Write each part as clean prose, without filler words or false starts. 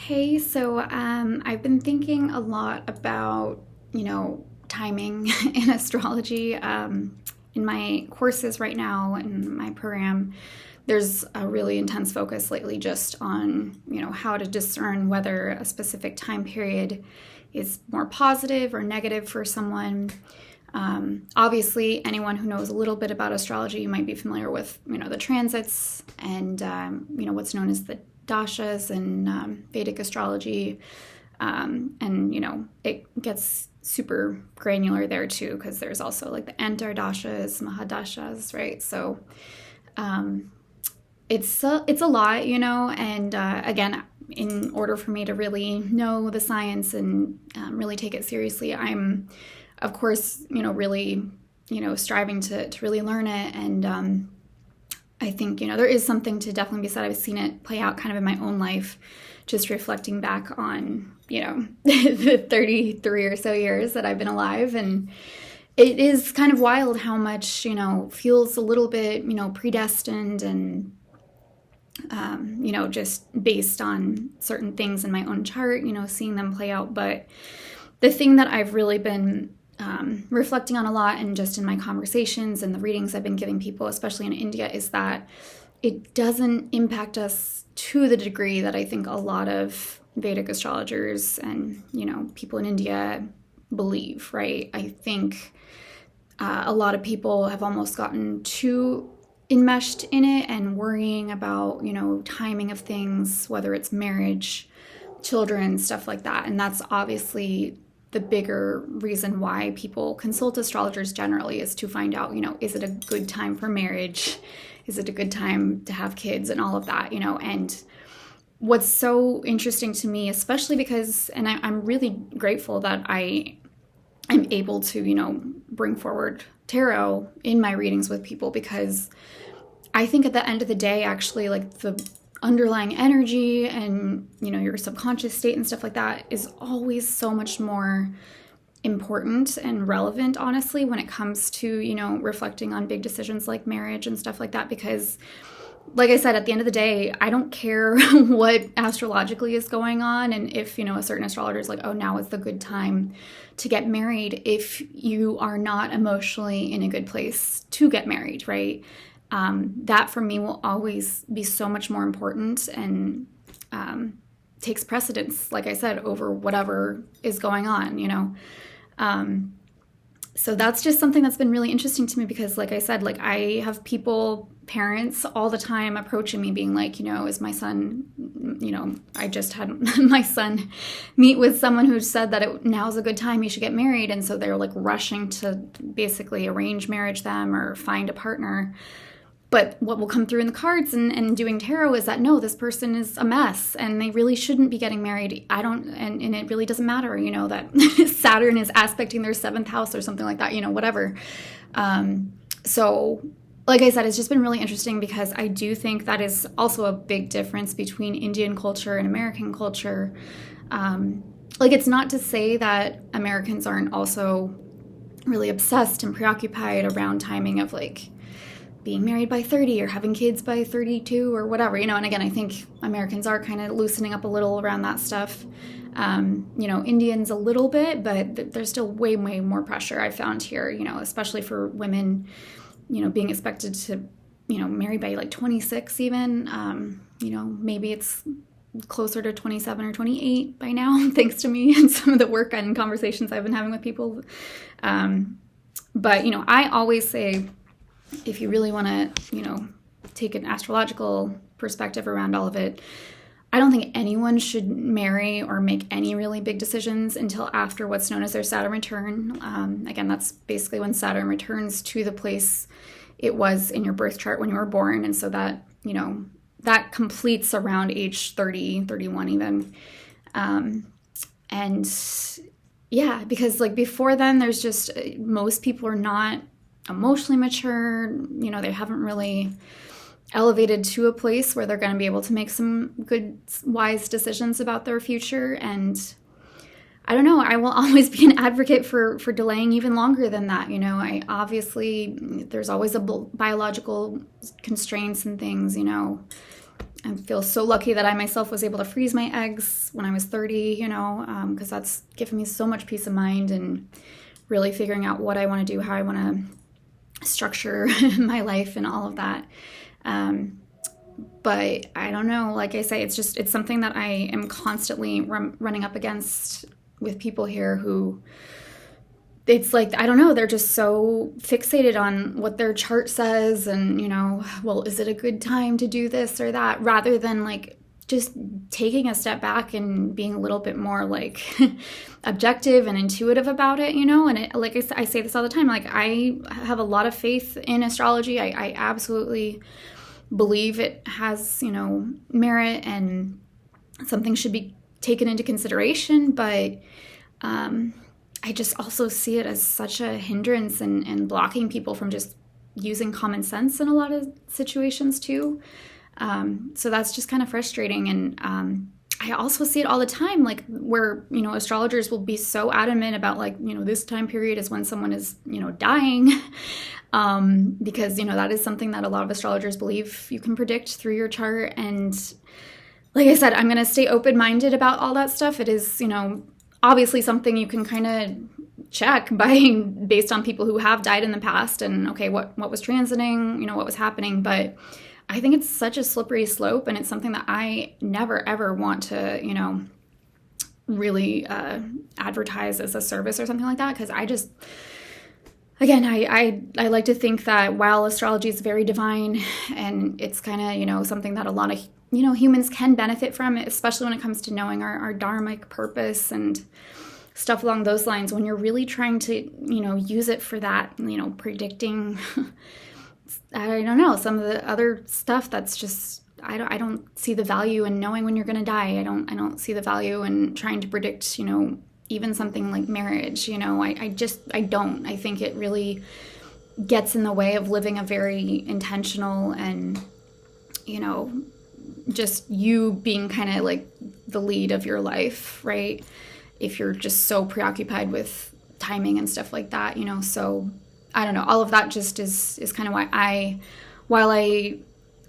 Hey, I've been thinking a lot about, timing in astrology. In my courses right now in my program, there's a really intense focus lately just on, how to discern whether a specific time period is more positive or negative for someone. Obviously, anyone who knows a little bit about astrology might be familiar with, the transits and, what's known as the dashas and Vedic astrology. It gets super granular there too, because there's also like the antardashas, mahadashas, right? So it's a lot, and again, in order for me to really know the science and really take it seriously, I'm, of course, really, striving to really learn it. And I think, there is something to definitely be said. I've seen it play out kind of in my own life, just reflecting back on, the 33 or so years that I've been alive. And it is kind of wild how much, feels a little bit, predestined and, just based on certain things in my own chart, seeing them play out. But the thing that I've really been reflecting on a lot, and just in my conversations and the readings I've been giving people, especially in India, is that it doesn't impact us to the degree that I think a lot of Vedic astrologers and, people in India believe, right? I think a lot of people have almost gotten too enmeshed in it and worrying about, timing of things, whether it's marriage, children, stuff like that. And that's obviously the bigger reason why people consult astrologers generally, is to find out, is it a good time for marriage? Is it a good time to have kids and all of that, and what's so interesting to me, especially because, and I'm really grateful that I'm able to, bring forward tarot in my readings with people, because I think at the end of the day, actually, like the underlying energy and, your subconscious state and stuff like that is always so much more important and relevant, honestly, when it comes to, reflecting on big decisions like marriage and stuff like that. Because like I said, at the end of the day, I don't care what astrologically is going on. And if, a certain astrologer is like, oh, now is the good time to get married, if you are not emotionally in a good place to get married, right? That for me will always be so much more important and takes precedence, like I said, over whatever is going on, So that's just something that's been really interesting to me, because like I said, like I have parents all the time approaching me being like, is my son, I just had my son meet with someone who said that now's a good time, you should get married. And so they're like rushing to basically arrange marriage them or find a partner. But what will come through in the cards and doing tarot is that, no, this person is a mess and they really shouldn't be getting married. And it really doesn't matter, that Saturn is aspecting their seventh house or something like that, whatever. So like I said, it's just been really interesting, because I do think that is also a big difference between Indian culture and American culture. It's not to say that Americans aren't also really obsessed and preoccupied around timing of like being married by 30 or having kids by 32 or whatever, and again, I think Americans are kind of loosening up a little around that stuff. Indians a little bit, but there's still way, way more pressure I found here, especially for women, being expected to, marry by like 26 even, maybe it's closer to 27 or 28 by now, thanks to me and some of the work and conversations I've been having with people. But, I always say, if you really want to, take an astrological perspective around all of it, I don't think anyone should marry or make any really big decisions until after what's known as their Saturn return. Again, that's basically when Saturn returns to the place it was in your birth chart when you were born. And so that, that completes around age 30, 31 even. And yeah, because like before then, there's just, most people are not emotionally mature, they haven't really elevated to a place where they're going to be able to make some good, wise decisions about their future. And I don't know, I will always be an advocate for delaying even longer than that. I obviously, there's always a biological constraints and things, I feel so lucky that I myself was able to freeze my eggs when I was 30, you know, because that's given me so much peace of mind and really figuring out what I want to do, how I want to structure my life and all of that. But I don't know, like I say, it's something that I am constantly running up against with people here who, it's like, I don't know, they're just so fixated on what their chart says and, you know, well, is it a good time to do this or that, rather than like just taking a step back and being a little bit more like objective and intuitive about it, you know. And it, like I say this all the time, like I have a lot of faith in astrology. I absolutely believe it has, you know, merit and something should be taken into consideration, but I just also see it as such a hindrance and blocking people from just using common sense in a lot of situations too. So that's just kind of frustrating. And I also see it all the time, like where, you know, astrologers will be so adamant about like, you know, this time period is when someone is, you know, dying. Because, you know, that is something that a lot of astrologers believe you can predict through your chart. And like I said, I'm going to stay open-minded about all that stuff. It is, you know, obviously something you can kind of check based on people who have died in the past and okay, what was transiting, you know, what was happening. But I think it's such a slippery slope, and it's something that I never ever want to, you know, really advertise as a service or something like that, because I just, again, I like to think that while astrology is very divine and it's kind of, you know, something that a lot of, you know, humans can benefit from, especially when it comes to knowing our dharmic purpose and stuff along those lines, when you're really trying to, you know, use it for that, you know, predicting, I don't know, some of the other stuff that's just, I don't see the value in knowing when you're going to die. I don't see the value in trying to predict, you know, even something like marriage, you know. I don't. I think it really gets in the way of living a very intentional and, you know, just you being kind of like the lead of your life, right? If you're just so preoccupied with timing and stuff like that, you know. So I don't know. All of that just is kind of why while I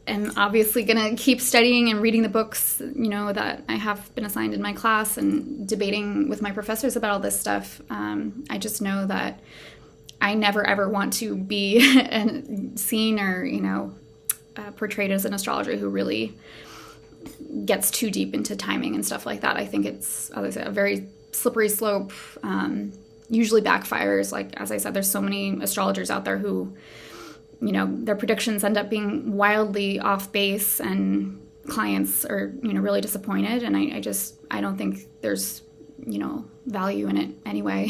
am obviously going to keep studying and reading the books, you know, that I have been assigned in my class and debating with my professors about all this stuff, I just know that I never ever want to be seen or, you know, portrayed as an astrologer who really gets too deep into timing and stuff like that. I think it's, as I said, a very slippery slope, usually backfires. Like, as I said, there's so many astrologers out there who, you know, their predictions end up being wildly off base and clients are, you know, really disappointed. And I don't think there's, you know, value in it anyway.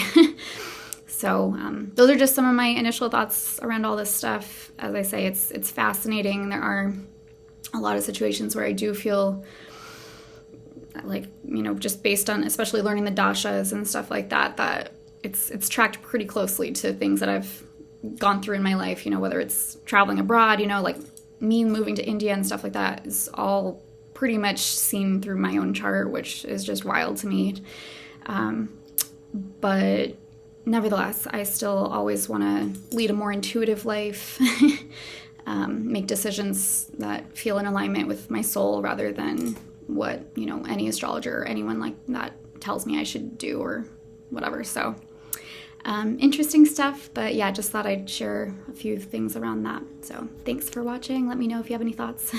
So those are just some of my initial thoughts around all this stuff. As I say, it's fascinating. There are a lot of situations where I do feel like, you know, just based on especially learning the dashas and stuff like that, that it's tracked pretty closely to things that I've gone through in my life, you know, whether it's traveling abroad, you know, like me moving to India and stuff like that is all pretty much seen through my own chart, which is just wild to me. But nevertheless, I still always want to lead a more intuitive life, make decisions that feel in alignment with my soul rather than what, you know, any astrologer or anyone like that tells me I should do or whatever. So interesting stuff, but yeah, just thought I'd share a few things around that. So thanks for watching. Let me know if you have any thoughts.